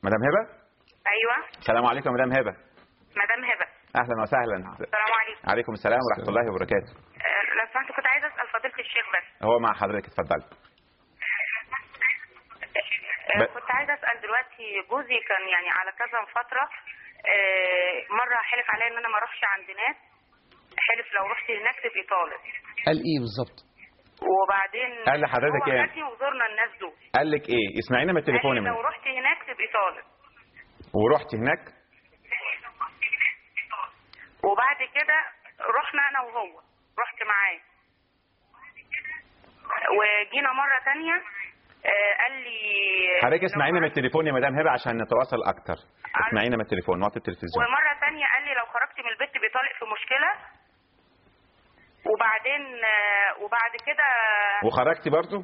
مدام هبه. ايوه. السلام عليكم مدام هبه. مدام هبه. اهلا وسهلا. السلام عليكم. عليكم السلام ورحمه الله وبركاته. لو سمحت كنت عايزه اسال فضيله الشيخ بس. هو مع حضرتك، اتفضلي. كنت عايزه اسال دلوقتي، جوزي كان يعني على كذا فتره، مره حلف عليا ان انا ما اروحش عند ناس، حلف لو رحت هناك تبقي طالق. قال ايه بالظبط؟ وبعدين قال لحضرتك ايه؟ وزرنا الناس دول. قال لك ايه؟ اسمعينا من التليفون. قال لي لو رحت هناك تبقي طالق. ورحت هناك؟ وبعد كده رحنا انا وهو، رحت معاه، وجينا مره ثانيه قال لي حضرتك اسمعينا من التليفون يا مدام هبه عشان نتواصل اكتر. اسمعينا من التليفون، نوطي التلفزيون. ومره ثانيه قال لي لو خرجت من البيت بطالق في مشكله. وبعد كده وخرجتي برضو؟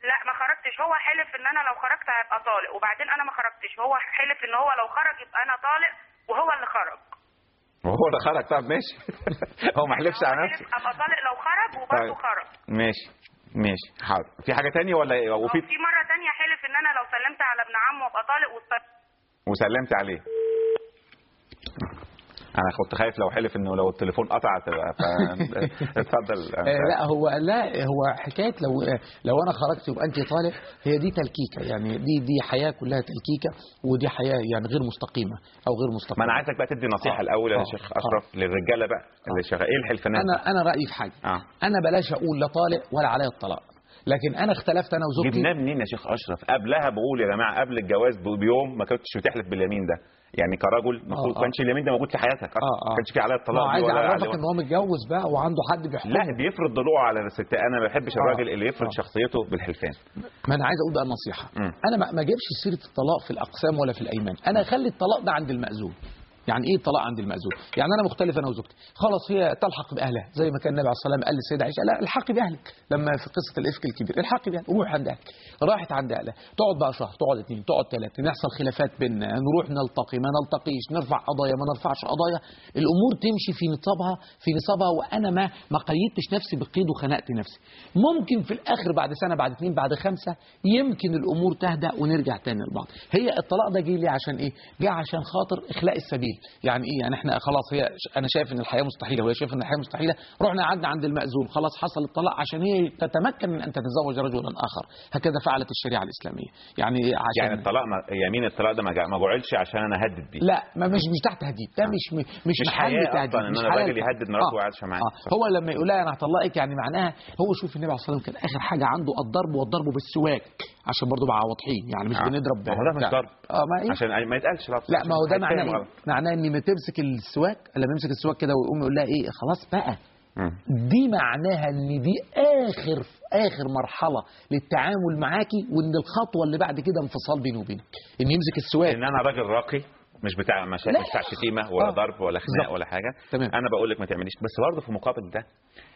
لا ما خرجتش، هو حلف ان انا لو خرجت هبقى طالق، وبعدين انا ما خرجتش، هو حلف ان هو لو خرج يبقى انا طالق، وهو اللي خرج. وهو اللي خرج؟ طب ماشي. هو ما حلفش على نفسه. ابقى طالق لو خرج، وبرضه خرج. ماشي حاضر. في حاجه ثانيه ولا ايه؟ في مره ثانيه حلف ان انا لو سلمت على ابن عمه ابقى طالق وسلمت عليه. انا كنت خايف لو حلف انه لو التليفون قطع تبقى اتفضل. لا هو حكايه لو انا خرجت يبقى انت طالق، هي دي تلكيكه، يعني دي حياه كلها تلكيكه، ودي حياه يعني غير مستقيمه او غير مستقيمه. ما انا عايزك بقى تدي نصيحه الاول يا شيخ اشرف للرجاله بقى اللي شغال ايه الحلفانات. انا رايي في حاجه. انا بلاش اقول لا طالق ولا عليا الطلاق، لكن انا اختلفت انا وزوجتي. جبناه منين يا شيخ اشرف؟ قبلها بقول يا جماعه قبل الجواز بيوم ما كنتش بتحلف باليمين ده، يعني كرجل المفروض ما كانش اليمين ده موجود في حياتك اصلا. ما كانش في عليا الطلاق. عايز اعرفك ان هو متجوز بقى وعنده حد بيحكمه. لا بيفرض ضلوعه على الست. انا ما بحبش الراجل اللي يفرض شخصيته بالحلفان. ما انا عايز اقول بقى النصيحه. انا ما اجيبش سيره الطلاق في الاقسام ولا في الايمان، انا اخلي الطلاق ده عند المأذون. يعني ايه الطلاق عند المأذون؟ يعني انا مختلف انا وزوجتي، خلاص هي تلحق باهلها زي ما كان النبي عليه الصلاه والسلام قال للسيده عائشه لا الحقي باهلك، لما في قصه الافك الكبير الحقي باهلك، روحي عند اهلك. راحت عند اهلها، تقعد بقى شهر، تقعد 2، تقعد 3، نحصل خلافات بيننا، نروح نلتقي ما نلتقيش، نرفع قضايا ما نرفعش قضايا، الامور تمشي في نصابها وانا ما قيدتش نفسي بقيد وخنقت نفسي. ممكن في الاخر بعد سنه بعد 2 بعد 5 يمكن الامور تهدأ ونرجع تاني لبعض. هي الطلاق ده جه ليه؟ عشان ايه؟ جه عشان خاطر اخلاء السبيل. يعني ايه؟ يعني احنا خلاص انا شايف ان الحياه مستحيله وهي شايفه ان الحياه مستحيله، رحنا قعدنا عند المأذون، خلاص حصل الطلاق عشان هي تتمكن من ان تتزوج رجلا اخر. هكذا فعلت الشريعه الاسلاميه. يعني عشان يعني الطلاق يمين الطلاق ده ما جعلش عشان انا اهدد بيه. لا مش تحت تهديد، ده مش محل تهديد. ان انا راجل يهدد مراته وعايشه معاه. هو لما يقول لها انا هطلقك يعني معناها هو شوف النبي عليه الصلاه والسلام كان اخر حاجه عنده الضرب، والضرب بالسواك عشان برضه بقى واضحين، يعني مش بنضرب. ما هو ده مش ضرب. عشان ما يتقالش لفظ. لا ما هو ده معناه ان ما تمسك السواك، لما يمسك السواك كده ويقوم يقول لها ايه خلاص بقى. دي معناها ان دي اخر مرحله للتعامل معاكي، وان الخطوه اللي بعد كده انفصال بيني وبينك، ان يمسك السواك. ان انا راجل راقي مش بتاع مشاكل، مش بتاع شتيمه ولا ضرب ولا خناق ولا حاجه. تمام. انا بقول لك ما تعمليش، بس برضه في مقابل ده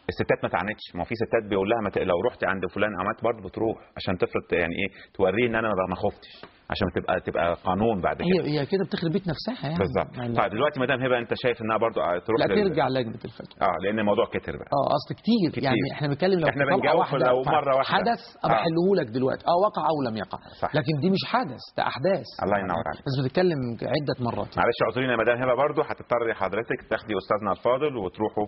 الستات ما تعنتش. ما في ستات بيقول لها لو رحت عند فلان عملت برضه بتروح عشان تفرض يعني ايه، توريه ان انا ما خفتش، عشان تبقى قانون بعد كده. هي كده بتخرب بيت نفسها يعني. بالظبط. طيب دلوقتي مدام هبه انت شايف انها برضه تروح لا ترجع لجنه الفتوى. لان الموضوع كتر بقى. اصل كتير يعني احنا بنتكلم لو احنا بنجاوب لو مره واحده حدث بحله لك دلوقتي وقع او لم يقع. صح. لكن دي مش حدث، ده احداث. الله ينور عليك. بس بتتكلم عده مرات. معلش اعذرينا يا مدام هبه، برضه هتضطري حضرتك تاخدي استاذنا الفاضل وتروحوا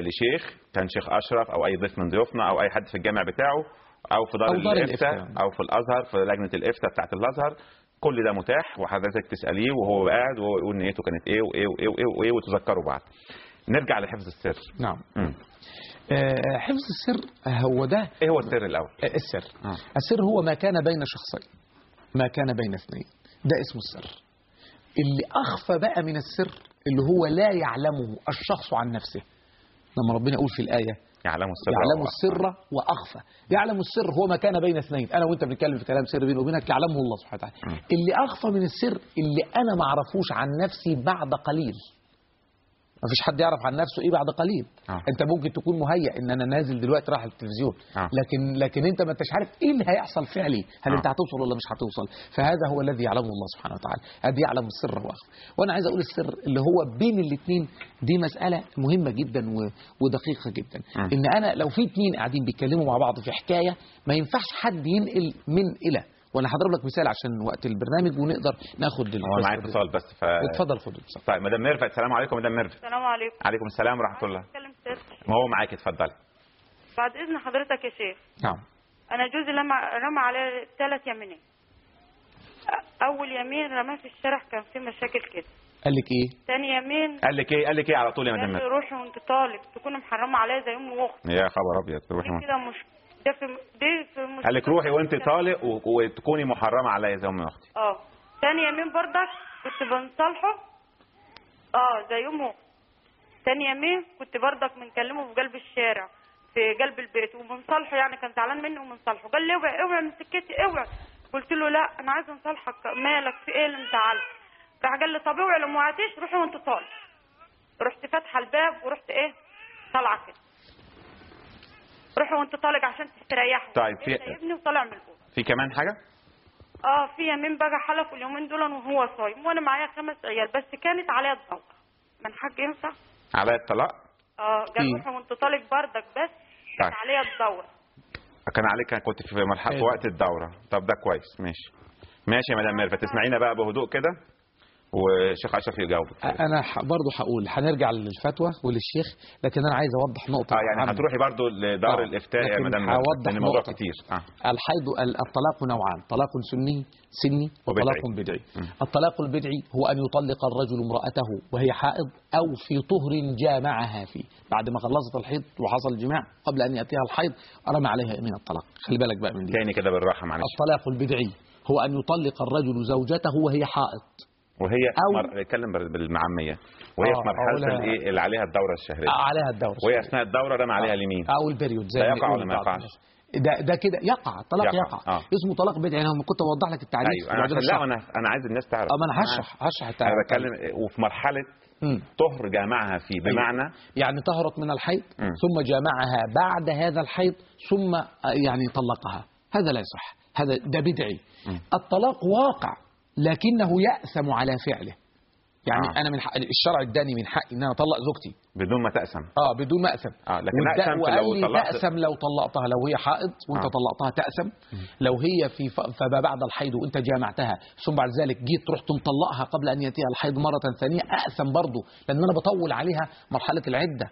لشيخ، كان شيخ اشرف او اي ضيف من ضيوفنا او اي حد في الجامع بتاعه او في دار الافتاء او في الازهر في لجنه الافتاء بتاعه الازهر. كل ده متاح، وحضرتك تساليه وهو قاعد وهو يقول نيته كانت ايه وايه وايه وايه وايه وتذكروا بعض. نرجع لحفظ السر. نعم. حفظ السر هو ده. ايه هو السر الاول؟ السر هو ما كان بين شخصين، ما كان بين اثنين، ده اسمه السر. اللي اخفى بقى من السر اللي هو لا يعلمه الشخص عن نفسه. لما ربنا يقول في الايه يعلم السر واخفى. يعلم السر هو ما كان بين اثنين، انا وانت بنتكلم في كلام سر بيني وبينك يعلمه الله سبحانه وتعالى. اللي اخفى من السر اللي انا ما اعرفوش عن نفسي بعد قليل. ما فيش حد يعرف عن نفسه ايه بعد قليل. انت ممكن تكون مهيئ ان انا نازل دلوقتي رايح التلفزيون، لكن انت ما انتش عارف ايه اللي هيحصل فعلي، هل انت هتوصل ولا مش هتوصل. فهذا هو الذي يعلمه الله سبحانه وتعالى، ادي يعلم السر واخفى. وانا عايز اقول السر اللي هو بين الاثنين دي مساله مهمه جدا ودقيقه جدا. ان انا لو في اثنين قاعدين بيتكلموا مع بعض في حكايه ما ينفعش حد ينقل من الى، وانا هضرب لك مثال عشان وقت البرنامج ونقدر ناخد هو معايا اتصال بس اتفضل خد اتصال. طيب مدام ميرفت، السلام عليكم. مدام ميرفت. السلام عليكم. عليكم السلام ورحمه الله. ما هو معاك، اتفضلي. بعد اذن حضرتك يا شيخ. نعم. انا جوزي رمى عليه 3 يمينين. اول يمين رماه في الشارع كان في مشاكل كده. قال لك ايه؟ ثاني يمين قال لك ايه؟ قال لك ايه على طول يا مدام ميرفت؟ روحي وانت طالق تكوني محرمه عليا زي ام واختي. يا خبر ابيض. روحي كده مش ده في مش قال لك روحي وانت طالق وتكوني محرمه عليا زي ام اختي. ثاني يمين برضك كنت بنصالحه زي ام اختي. ثاني يمين كنت برضك بنكلمه في قلب الشارع في قلب البيت وبنصالحه، يعني كان زعلان مني وبنصالحه. قال لي اوعي من سكتي اوعي. قلت له لا انا عايزه نصالحك، مالك في ايه اللي مزعلك؟ راح قال لي طب اوعي لو ما وعدتيش روحي وانت طالع. رحت فاتحه الباب ورحت طالعه كده. روحي وانت طالع عشان تستريحوا. طيب في سايبني وطالع من الأوضة. في كمان حاجه؟ في يمين بقى حلف اليومين دول وهو صايم وانا معايا 5 عيال، بس كانت عليا الدوره. من حق ينفع؟ عليا الطلاق؟ قال روحي وانت طالق بردك بس كانت عليا الدوره. كان عليك، كنت في مرحله في وقت الدوره. طب ده كويس. ماشي يا مدام ميرفت، تسمعينا بقى بهدوء كده والشيخ اشرف يجاوبك. انا برضه هقول هنرجع للفتوى وللشيخ، لكن انا عايز اوضح نقطه. يعني هتروحي برضه لدار الافتاء يا مدام ميرفت لان الموضوع كتير. الحيض الطلاق نوعان، طلاق سني وطلاق بدعي. الطلاق البدعي هو ان يطلق الرجل امراته وهي حائض او في طهر جامعها فيه، بعد ما خلصت الحيض وحصل الجماع قبل ان ياتيها الحيض رمى عليها يمين الطلاق. خلي بالك بقى من دي تاني كده بالراحه معلش. الطلاق البدعي هو ان يطلق الرجل زوجته وهي حائض وهي اتكلم بالمعميه وهي في مرحله اللي عليها الدوره الشهريه. عليها الدوره وهي اثناء الدوره رمى عليها اليمين او البريود زي ما يقع ولا ما يقعش؟ ده كده يقع. الطلاق يقع. اسمه طلاق بدعي. انا كنت اوضح لك التعريف. ايوه لا انا عايز الناس تعرف. ما انا هشرح التعريف. انا بتكلم وفي مرحله طهر جامعها فيه، بمعنى يعني طهرت من الحيض ثم جامعها بعد هذا الحيض ثم يعني طلقها، هذا لا يصح، ده بدعي. الطلاق واقع لكنه يأثم على فعله. يعني انا من حق الشرع اداني من حقي ان انا اطلق زوجتي بدون ما تأثم. بدون ما أثم. لكن أثم لو تأثم لو طلقتها، لو هي حائض وانت طلقتها تأثم. لو هي فما بعد الحيض وانت جامعتها ثم بعد ذلك جيت رحت مطلقها قبل ان ياتيها الحيض مرة ثانية أثم برضه، لان انا بطول عليها مرحلة العدة.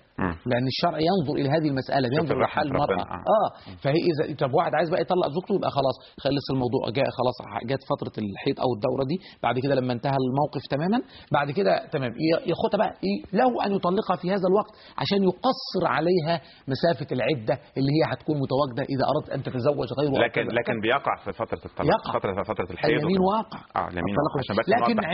لان الشرع ينظر الى هذه المسألة، ينظر لحال المرأة. فهي اذا طب واحد عايز بقى يطلق زوجته يبقى خلاص خلص الموضوع، خلاص جت فترة الحيض او الدورة دي، بعد كده لما انتهى الموقف تماما بعد كده تمام ياخدها بقى له ان يطلقها في هذا الوقت عشان يقصر عليها مسافة العدة اللي هي هتكون متواجدة إذا أردت أن تتزوج غيره. لكن بيقع في فترة الطلاق، فترة الحيض. اليمين واقع. اليمين لكن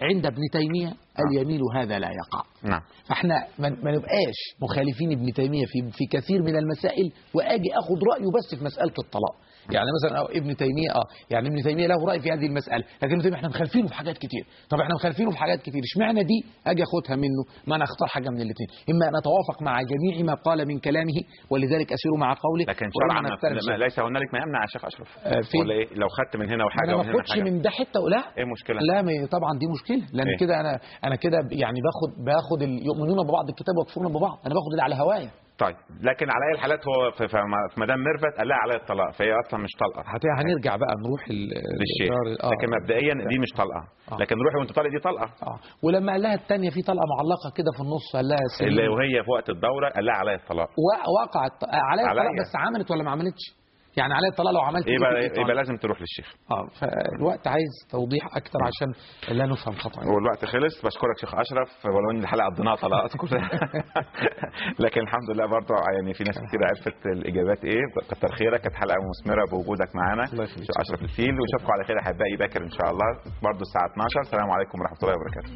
عند ابن تيمية اليمين هذا لا يقع. نعم. فاحنا ما نبقاش مخالفين ابن تيمية في كثير من المسائل وأجي أخذ رأيه بس في مسألة الطلاق. يعني مثلا ابن تيمية يعني ابن تيمية له رأي في هذه المسألة، لكن ابن تيمية احنا مخالفينه في حاجات كتير. طب احنا مخالفينه في حاجات كتير، اشمعنى دي اجي اخدها منه؟ ما انا اختار حاجة من الاثنين، اما ان اتوافق مع جميع ما قال من كلامه ولذلك اسير مع قوله، لكن شرعا ليس هنالك ما يمنع يا شيخ اشرف ولا ايه؟ لو خدت من هنا وحاجه ومن هنا ما اخدش من ده حته ولا ايه مشكله؟ لا طبعا دي مشكله، لان كده انا كده يعني باخد يؤمنون ببعض الكتاب ويكفرون ببعض، انا باخد اللي على هوايا. طيب لكن على اي الحالات هو في مدام ميرفت قال لها عليها الطلاق، فهي اصلا مش طلقه. هنرجع بقى نروح للشيخ. لكن مبدئيا دي مش طلقه. لكن روحي وانت طالق دي طلقه. ولما قال لها الثانيه في طلقه معلقه كده في النص قال لها اللي وهي في وقت الدوره قال لها عليها الطلاق. وقعت عليها الطلاق بس عملت ولا ما عملتش؟ يعني عليها الطلاق لو عملت يبقى لازم تروح للشيخ. فالوقت عايز توضيح اكتر عشان لا نفهم خطأ. والوقت خلص. بشكرك شيخ اشرف، ولو ان الحلقه قضيناها طلاقات كلها لكن الحمد لله برضه يعني في ناس كتير عرفت الاجابات ايه. كتر خيرك، كانت حلقه مثمره بوجودك معانا شيخ اشرف الفيل، واشوفكم على خير احبائي باكر ان شاء الله برضه الساعه 12. السلام عليكم ورحمه الله وبركاته.